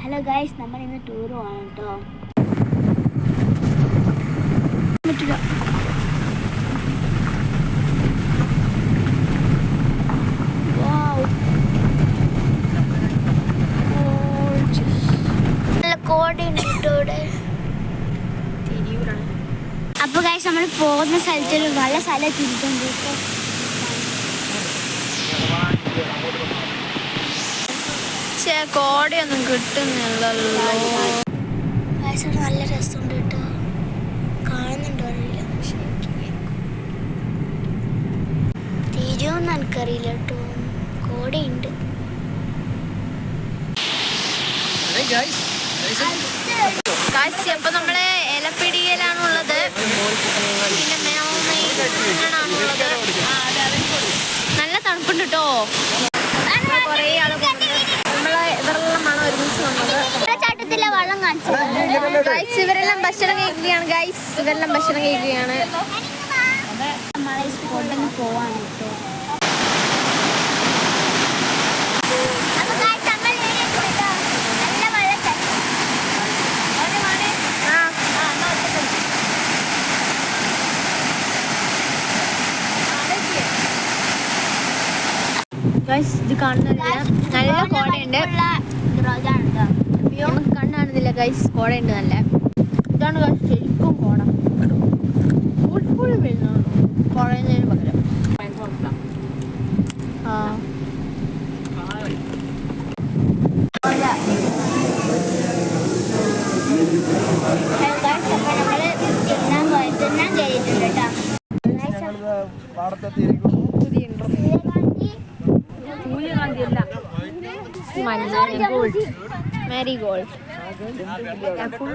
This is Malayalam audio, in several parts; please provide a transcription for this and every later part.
ഹലോ ഗൈസ്, നമ്മൾ ഇന്ന് ടൂർ പോകണം കേട്ടോ. പറ്റില്ല. അപ്പൊ ഗൈസ്, നമ്മൾ പോകുന്ന സ്ഥലത്ത് നല്ല സ്ഥലം തിരിച്ചുണ്ട് കേട്ടോ. കോടയൊന്നും കിട്ടുന്നില്ലല്ലോ. നല്ല രസമുണ്ട് കേട്ടോ. കാണുന്നുണ്ടോ അറിയില്ല, തീരുമെന്ന് എനിക്കറിയില്ല കേട്ടോ. കോടയുണ്ട്. അപ്പൊ നമ്മള് എലപ്പിടിയിലാണുള്ളത്. പിന്നെ മേളാണുള്ളത്. നല്ല തണുപ്പുണ്ട് കേട്ടോ. കൊറേ ആള് നമ്മളെ ഇവരെല്ലാം ആണ് ഒരുമിച്ച് വന്നത്. വെള്ളം കാണിച്ചു. ഇവരെല്ലാം ഭക്ഷണം കഴിക്കുകയാണ് ഗൈസ്. ഇവരെല്ലാം ഭക്ഷണം കഴിക്കുകയാണ്. നമ്മളെ സ്പോട്ടിന് പോവാണ് കേട്ടോ. ഇത് കാണുന്നില്ല, നല്ല കോടയുണ്ട്. നമുക്ക് കണ്ണാണെന്നില്ല ഗൈസ്, കോടയുണ്ട് നല്ല. ഇതാണ് ഗൈസ് ശരിക്കും കോട. വരുന്നതാണ് കോടയുന്നതിന് പകരം. Marigold. അപ്പൊ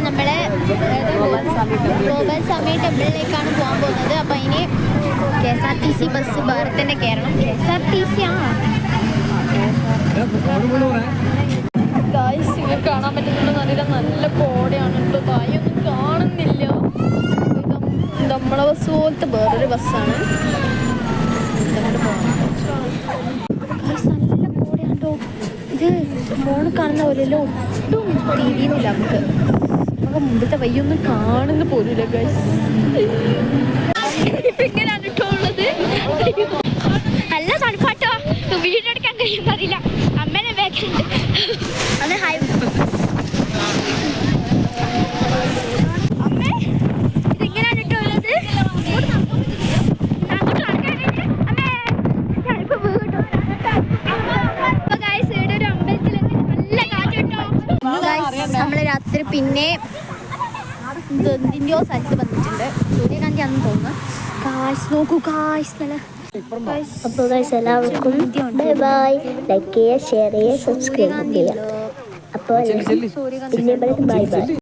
നമ്മള് ഗ്ലോബൽ സമയ ടെമ്പിളിലേക്കാണ് പോകാൻ പോകുന്നത്. അപ്പൊ അതിന് KSRTC ബസ് വേറെ തന്നെ കയറണം. KSRTC ഇങ്ങനെ കാണാൻ പറ്റുന്നുണ്ടെന്ന് അറിയില്ല. നല്ല കോടയാണ് കേട്ടോ. തായൊന്നും കാണുന്നില്ല. നമ്മളെ ബസ് പോലത്തെ വേറൊരു ബസ്സാണ്. നല്ല കോടയാണ്ടോ. ഇത് ഫോണിൽ കാണുന്ന പോലെയല്ലോ, ഒട്ടും തിരിയുന്നില്ല. നമുക്ക് മുമ്പത്തെ വയ്യൊന്നും കാണുന്ന പോലുമില്ല ഗൈസ്. ഇങ്ങനെയാണ് കേട്ടോ ഉള്ളത്. നല്ല തണുപ്പാട്ടോ. വീഡിയോ എടുക്കാൻ കഴിയുമെന്ന് അറിയില്ല. അമ്മേനെ ബാക്കിലുണ്ട്. അത് ഹായ് അമ്മേ. ഇതെങ്ങനെയാണ് കേട്ടോ ഉള്ളത്. നമ്മള് രാത്രി പിന്നെ എന്തിൻ്റെയോ സ്ഥലത്ത് വന്നിട്ടുണ്ട്. സൂര്യകാന്തി ആണെന്ന് തോന്നുന്നു. കാശ് നോക്കൂ, കാശ് നല്ല. അപ്പോൾ ഗൈസ്, എല്ലാവർക്കും ബൈ ബൈ. ലൈക്ക് ചെയ്യുക, ഷെയർ ചെയ്യുക, സബ്സ്ക്രൈബ് ചെയ്യുക. അപ്പോൾ ബൈ ബൈ.